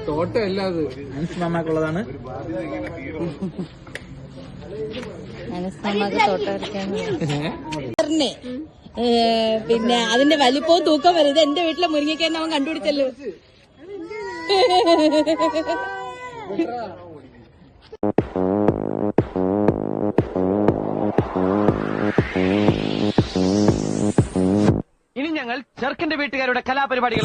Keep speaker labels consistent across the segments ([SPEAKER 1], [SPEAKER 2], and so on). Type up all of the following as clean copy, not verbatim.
[SPEAKER 1] തോട്ടമല്ല അത്,
[SPEAKER 2] അനസ് മാമാക്കുള്ളതാണ്.
[SPEAKER 3] അനസ് മാമാക്ക് തോട്ടം വരയ്ക്കാൻ പിന്നെ അതിന്റെ വലിപ്പവും തൂക്കം വരുന്നത് എന്റെ വീട്ടിലെ മുരിങ്ങയ്ക്ക് തന്നെ അവൻ കണ്ടുപിടിച്ചല്ലോ.
[SPEAKER 4] ഇനി ഞങ്ങൾ ചെറുക്കന്റെ വീട്ടുകാരുടെ കലാപരിപാടികൾ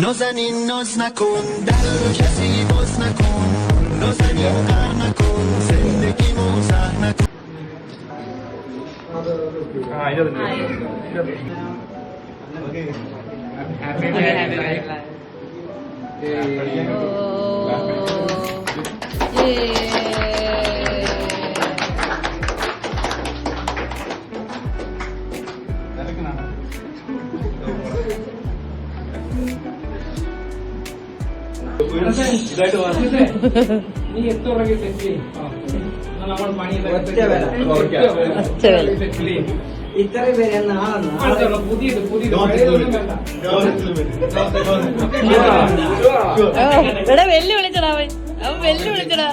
[SPEAKER 1] നീ എത്തുറങ്ങി തെറ്റി നമ്മൾ പണി
[SPEAKER 2] ഇത്രയും പേര്
[SPEAKER 1] പുതിയത്
[SPEAKER 3] ഇവിടെ വെല്ലു വിളിച്ചടാ അവൻ വെല്ലു വിളിച്ചടാ.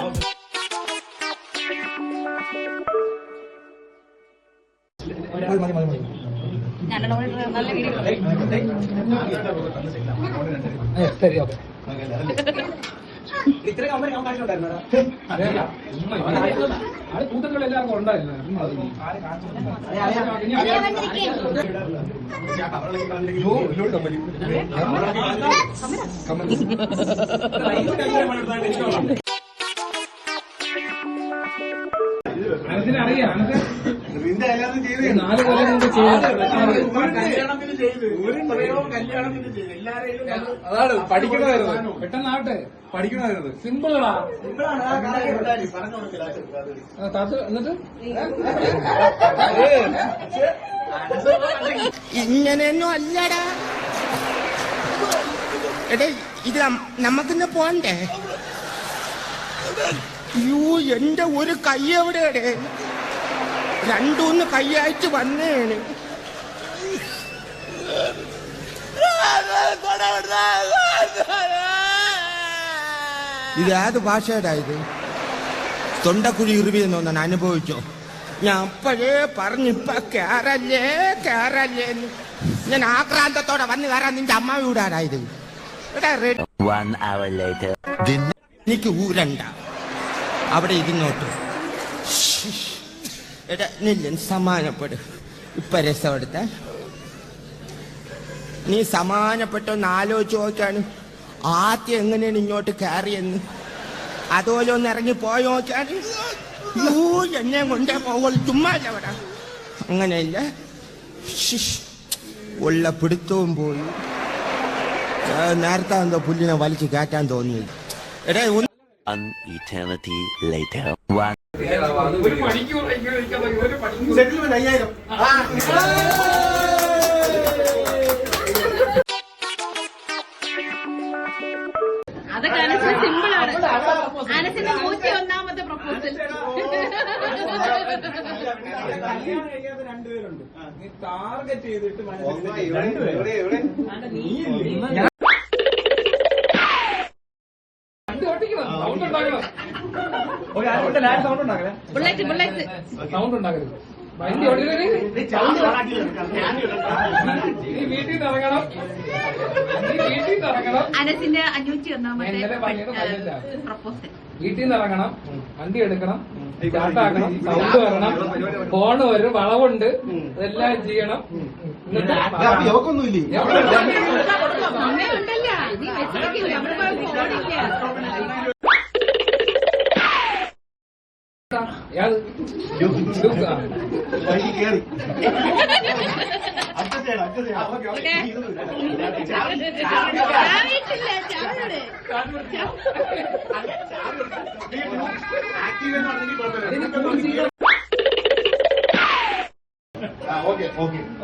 [SPEAKER 3] നല്ല വീഡിയോ
[SPEAKER 1] ശരി ഓക്കെ.
[SPEAKER 2] ഇത്രയും കമ്പനി ഉണ്ടായിരുന്നോ?
[SPEAKER 1] കൂട്ടങ്ങൾ എല്ലാവർക്കും ഉണ്ടായിരുന്നു. മനസ്സിനെ അറിയാം. 4 കൊല്ലം മുമ്പ് അതാണ് പഠിക്കണമായിരുന്നു. പെട്ടെന്നാവട്ടെ, പഠിക്കണമായിരുന്നു. സിമ്പിളാ. എന്നിട്ട്
[SPEAKER 5] ഇങ്ങനെയൊന്നും അല്ലടാ. എടേ ഇത് നമുക്കിന്ന് പോണ്ടേ? യൂ എന്റെ ഒരു കൈ എവിടെയാടേ? 2-3 കൈയായിട്ട് വന്നേണ്. ഇത് ഏത് ഭാഷയുടെ ഇത്? തൊണ്ടക്കുഴി ഇറുവിയെന്ന് തോന്നാൻ അനുഭവിച്ചോ? ഞാൻ അപ്പോഴേ പറഞ്ഞിപ്പ കേറല്ലേ. ഞാൻ ആക്രാന്തത്തോടെ വന്ന് കയറാൻ നിന്റെ അമ്മ വീടാടായത്. എനിക്ക് ഊരണ്ട, അവിടെ ഇരുന്നോട്ട്. എടാ നില്ലൻ സമാനപ്പെടും. ഇപ്പൊ രസമെടുത്ത നീ സമാനപ്പെട്ടൊന്ന് ആലോചിച്ച് നോക്കാണ്. ആദ്യം എങ്ങനെയാണ് ഇങ്ങോട്ട് കയറിയെന്ന് അതുപോലെ ഒന്ന് ഇറങ്ങി പോയി നോക്കാണ്. എന്നെ കൊണ്ടേ പോകുള്ളൂ, ചുമ്മാ അവിടെ അങ്ങനെയില്ല. ഉള്ള പിടുത്തവും പോയി. നേരത്തെ എന്തോ പുല്ലിനെ വലിച്ചു കയറ്റാൻ തോന്നിയത്. എടാ
[SPEAKER 3] അതൊക്കെ അനസിന് സിമ്പിളാണ്. അനസിന്റെ 101ാമത്തെ പ്രപ്പോസൽ.
[SPEAKER 1] ടാർഗറ്റ് ചെയ്തിട്ട് സൗണ്ട് ഉണ്ടാക്കരുത്.
[SPEAKER 3] അനസിന്റെ 501ാമത്തെ പ്രപ്പോസൽ.
[SPEAKER 1] വീട്ടിൽ നിന്ന് ഇറങ്ങണം, വണ്ടി എടുക്കണം, സ്റ്റാർട്ടാക്കണം, സൗണ്ട് വരണം, ഫോൺ വരും, വളവുണ്ട്, ഇതെല്ലാം ചെയ്യണം.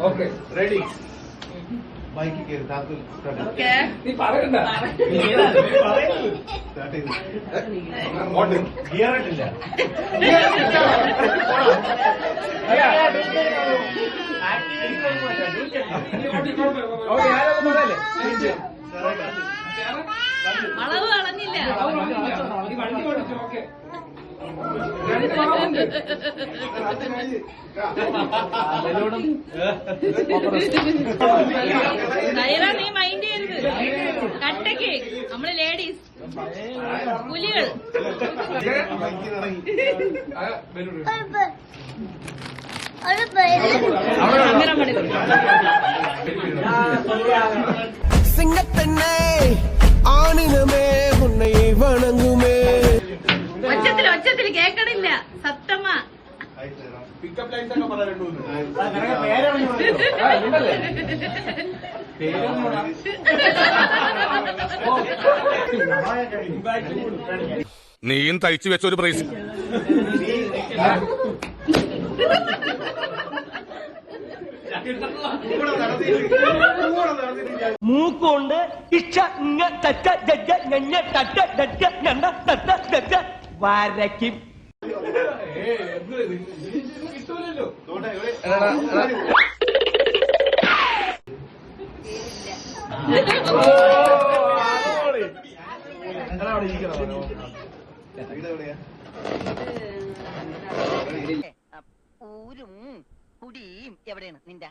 [SPEAKER 1] Okay ready. ബൈക്ക് കയറി നീ പറയണ്ട. ഗിയറിട്ടില്ല.
[SPEAKER 3] അളവ് കളഞ്ഞില്ല.
[SPEAKER 1] വണ്ടി ഓടിച്ചു ഓക്കെ 2 വളവുണ്ട്.
[SPEAKER 3] സൈറ നീ മൈൻഡ് ചെയ്യരുത്. കട്ടക്ക് നമ്മള് ലേഡീസ് പുലികൾ.
[SPEAKER 5] சிங்கப்பெண்ணே ஆணினமே உன்னை வணங்குமே.
[SPEAKER 3] ഒച്ചത്തില് കേക്കണില്ല സത്തമ്മ.
[SPEAKER 6] നീയും തയ്ച്ചു വെച്ച ഒരു പ്രൈസ്
[SPEAKER 4] മൂക്കുകൊണ്ട് ഇച്ച തറ്റ ജഡ്ജ ഞഞ്ഞ തട്ട ഡറ്റ ഞണ്ട തട്ട ഡറ്റ വരയ്ക്കും.
[SPEAKER 7] ഊരും കുടിയും എവിടെയാണ് നിന്റെ?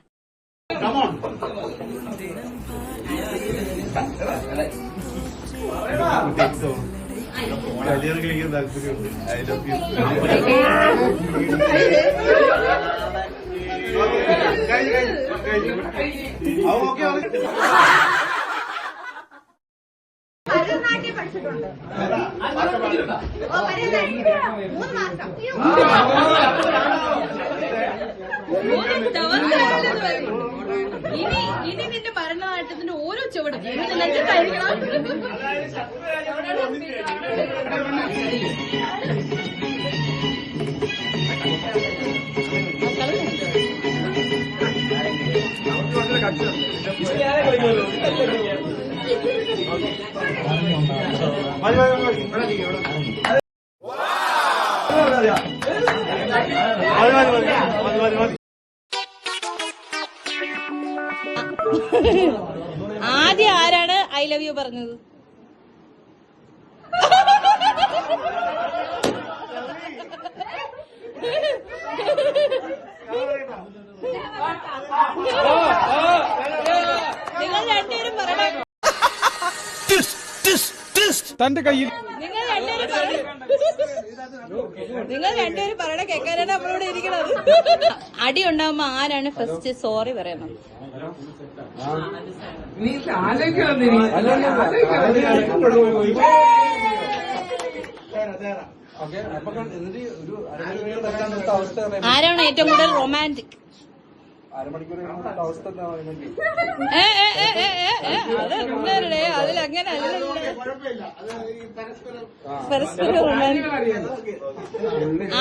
[SPEAKER 8] ഭരതനാട്യം പഠിച്ചിട്ടുണ്ട്. 3 മാസം.
[SPEAKER 3] ഇനി നിന്റെ ഭരണനാട്യത്തിന്റെ ഓരോ ചുവടും നെഞ്ചത്തായിരിക്കണം. ആദ്യം ആരാണ് ഐ ലവ് യു പറഞ്ഞത്? നിങ്ങൾ രണ്ടുപേരും പറയണം.
[SPEAKER 2] തന്റെ കയ്യിൽ
[SPEAKER 3] നിങ്ങൾ രണ്ടുപേരും പറയണ കേൾക്കാനാണ് നമ്മളിവിടെ ഇരിക്കുന്നത്. അടി ഉണ്ടാവുമ്പോ ആരാണ് ഫസ്റ്റ് സോറി പറയുന്നത്?
[SPEAKER 1] നീ ആലോചിക്കണം.
[SPEAKER 3] ആരാണ് ഏറ്റവും കൂടുതൽ റൊമാൻറ്റിക്? അതിലങ്ങനെ പരസ്പരം റൊമാൻറ്റിക്.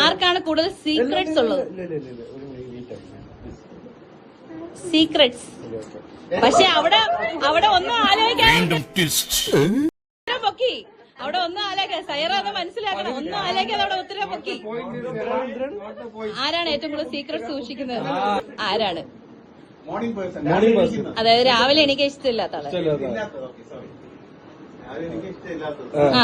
[SPEAKER 3] ആർക്കാണ് കൂടുതൽ സീക്രട്സ് ഉള്ളത്? സീക്രട്സ്. പക്ഷെ അവിടെ ഒന്നും ആലോചിക്കാൻ പൊക്കി. അവിടെ ഒന്നും ആലോചിക്കാൻ സൈറ അത് മനസ്സിലാക്കണം. ഒന്നും ആലോചിക്കാതെ അവിടെ ഉത്തരം പൊക്കി. ആരാണ് ഏറ്റവും കൂടുതൽ സീക്രട്ട് സൂക്ഷിക്കുന്നത്? ആരാണ്? അതായത് രാവിലെ എനിക്ക് ഇഷ്ടമില്ലാത്ത ആള്. ആ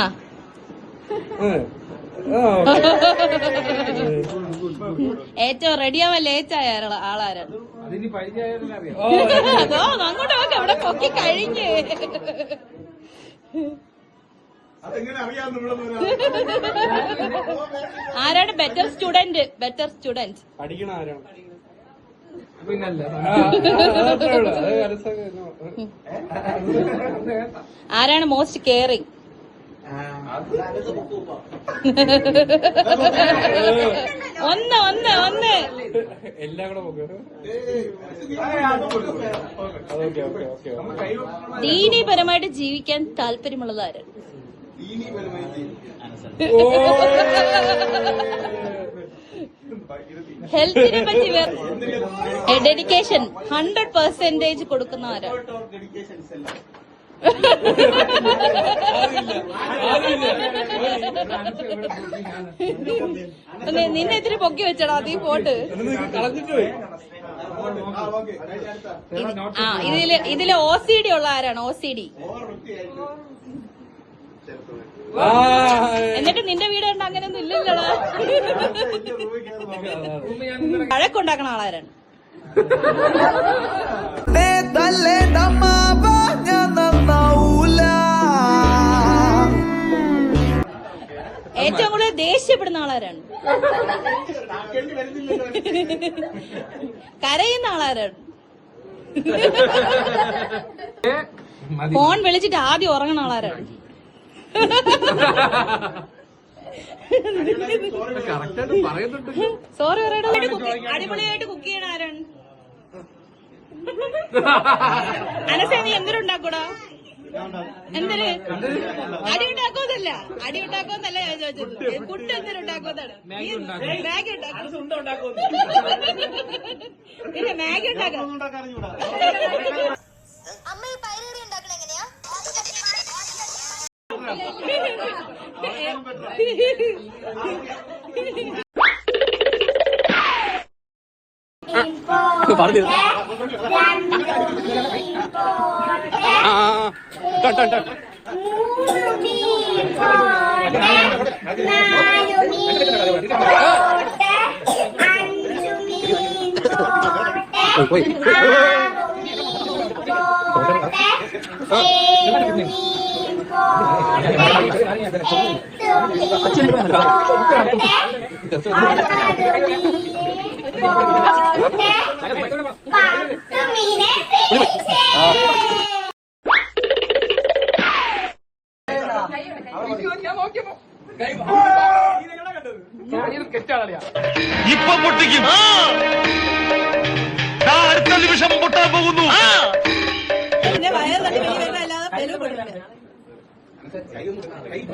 [SPEAKER 3] ഏറ്റവും റെഡിയാവാൻ ലേറ്റ് ആയ ആളാരാണ്? അതോ അങ്ങോട്ട് നോക്ക്, അവിടെ പൊക്കി കഴിഞ്ഞ്. ആരാണ് ബെറ്റർ സ്റ്റുഡന്റ്?
[SPEAKER 2] പഠിക്കണ ആരാണ്?
[SPEAKER 3] ആരാണ് മോസ്റ്റ് കെയറിംഗ്? ഒന്ന്
[SPEAKER 2] എല്ലാം കൂടെ
[SPEAKER 3] ദീനീപരമായിട്ട് ജീവിക്കാൻ താല്പര്യമുള്ളത് ആരാണ്? ഹെൽത്തിനെ പറ്റി ഡെഡിക്കേഷൻ 100% കൊടുക്കുന്ന ആരാണ്? നിന്നെ ഇത്തിരി പൊക്കി വെച്ചടാ നീ പോട്ട്. ഇതില് OCD ഉള്ള ആരാണ്? OCD എന്നിട്ട് നിന്റെ വീട് കണ്ട അങ്ങനെയൊന്നും ഇല്ലല്ലോടാ. വഴക്കുണ്ടാക്കണ ആളാരാണ്? ഏറ്റവും കൂടുതൽ ദേഷ്യപ്പെടുന്ന ആളാരാണ്? കരയുന്ന ആളാരാണ്? ഫോൺ വിളിച്ചിട്ട് ആദ്യം ഉറങ്ങണ ആളാരാണ്? സോറി പറയണ. അടിപൊളിയായിട്ട് കുക്ക് ചെയ്യണ ആരാണ്? അനസേ നീ എന്തിനുണ്ടാക്കൂടാ? എന്തിന് അടി ഉണ്ടാക്കുമെന്നല്ല, അടി ഉണ്ടാക്കുമെന്നല്ല ഞാൻ ചോദിച്ചത്. കുട്ടി എന്തിനുണ്ടാക്കുമെന്നാണ്. മാഗി ഉണ്ടാക്കും. പിന്നെ മാഗി ഉണ്ടാക്കാം.
[SPEAKER 8] അമ്മ ഈ പയറുകറി ഉണ്ടാക്കണ എങ്ങനെയാ?
[SPEAKER 6] ഇപ്പൊ പൊട്ടിക്കും. അടുത്ത നിമിഷം പൊട്ടാൻ പോകുന്നു.
[SPEAKER 3] പിന്നെ വയറ് തട്ടി വെളി വരുമ്പോ അല്ലാതെ പെരു പൊടില്ല.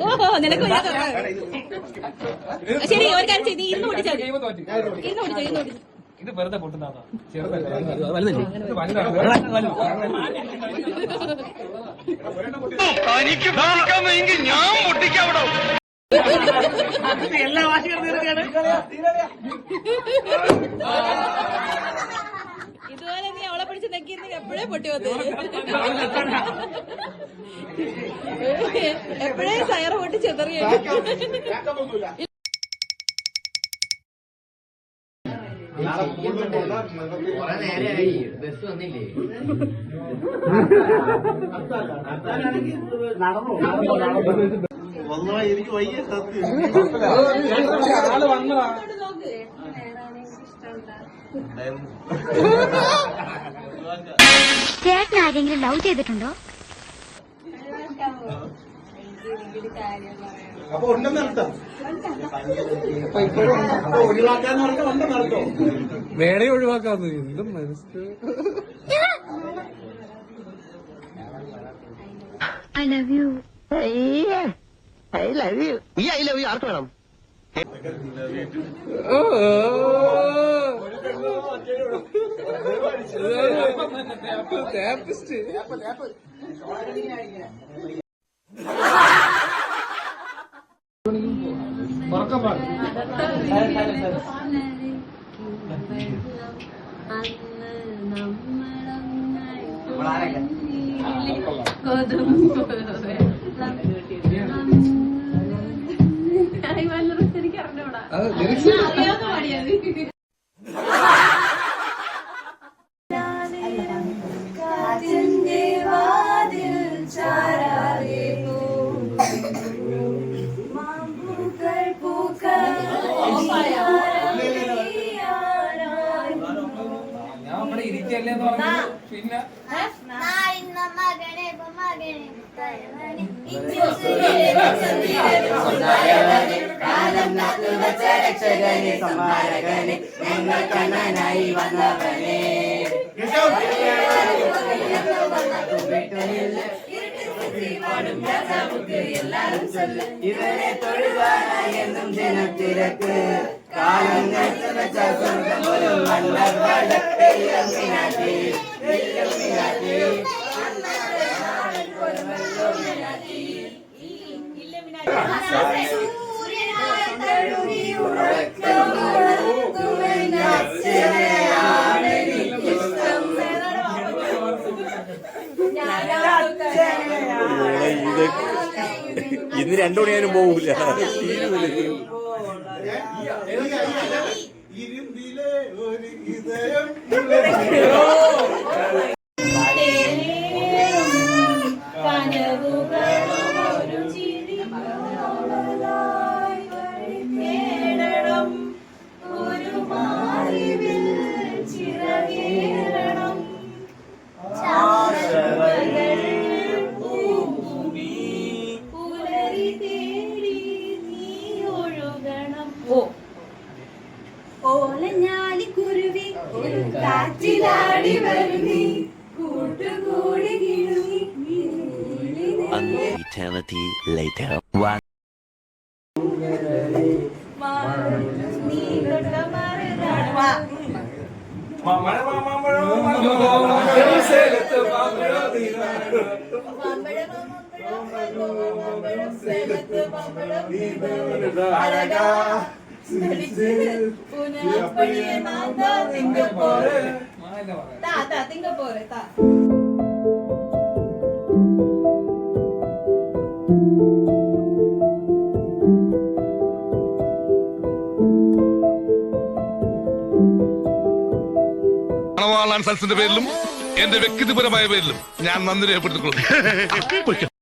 [SPEAKER 3] ഓഹോ നിനക്ക് ശരി. ഒരു കാര്യം ചെയ്ത് ഇരുന്ന് പൊട്ടിച്ചാൽ ഇരുന്ന് പൊട്ടിച്ചോ.
[SPEAKER 1] ഇത് വെറുതെ പൊട്ടുന്നതാ.
[SPEAKER 6] തനിക്ക് പൊട്ടിക്കാമെങ്കിൽ ഞാൻ പൊട്ടിക്കാവിടോ.
[SPEAKER 4] എല്ലാ വാശികളും തീർക്കുകയാണ്.
[SPEAKER 3] ഇതുപോലെ നീ അവളെ പിടിച്ച് നെക്കിയിരുന്നെങ്കിൽ എപ്പോഴേ പൊട്ടി വന്നേ. എപ്പോഴേ സയറ് പൊട്ടി ചെതറിയ.
[SPEAKER 6] എനിക്ക് വയ്യ സത്യം.
[SPEAKER 1] ആള് വന്നതാ.
[SPEAKER 8] ചേട്ടൻ ആരെങ്കിലും ലവ് ചെയ്തിട്ടുണ്ടോ?
[SPEAKER 6] അപ്പൊ ഉണ്ടെന്ന് നടത്താം. ഒഴിവാക്കാന്ന് പറഞ്ഞാൽ ഉണ്ടെന്ന് നടത്തോ?
[SPEAKER 2] വേണേ ഒഴിവാക്കാന്ന്. എന്തും മനസ്സിൽ
[SPEAKER 8] I love you.
[SPEAKER 4] I love you. ഈ ഐ ലവ് യു ആർക്ക് വേണം?
[SPEAKER 1] ഉറക്കം പാടും. ഞാൻ അവിടെ ഇരിക്കല്ലേന്ന് പറഞ്ഞു. പിന്നെ
[SPEAKER 5] ഇവനെ തൊഴുകാനായി എന്നും ജനത്തിരക്ക് കാലങ്ങൾ ഒരു മണ്ണി
[SPEAKER 2] ഇന്ന് 2 മണിയായാലും പോകില്ല.
[SPEAKER 6] ഇരുമ്പിലെ ഒരു ഇതരം
[SPEAKER 3] ഓലഞ്ഞാലിക്കുരുവി കാറ്റിലാടി വരുന്നി കൂട്ടുകൂടി
[SPEAKER 4] Eternity later.
[SPEAKER 3] തിങ്കപ്പോരെ താ
[SPEAKER 9] സൽസിന്റെ പേരിലും എന്റെ വ്യക്തിപരമായ പേരിലും ഞാൻ നന്ദി രേഖപ്പെടുത്തിക്കൊള്ളുന്നു.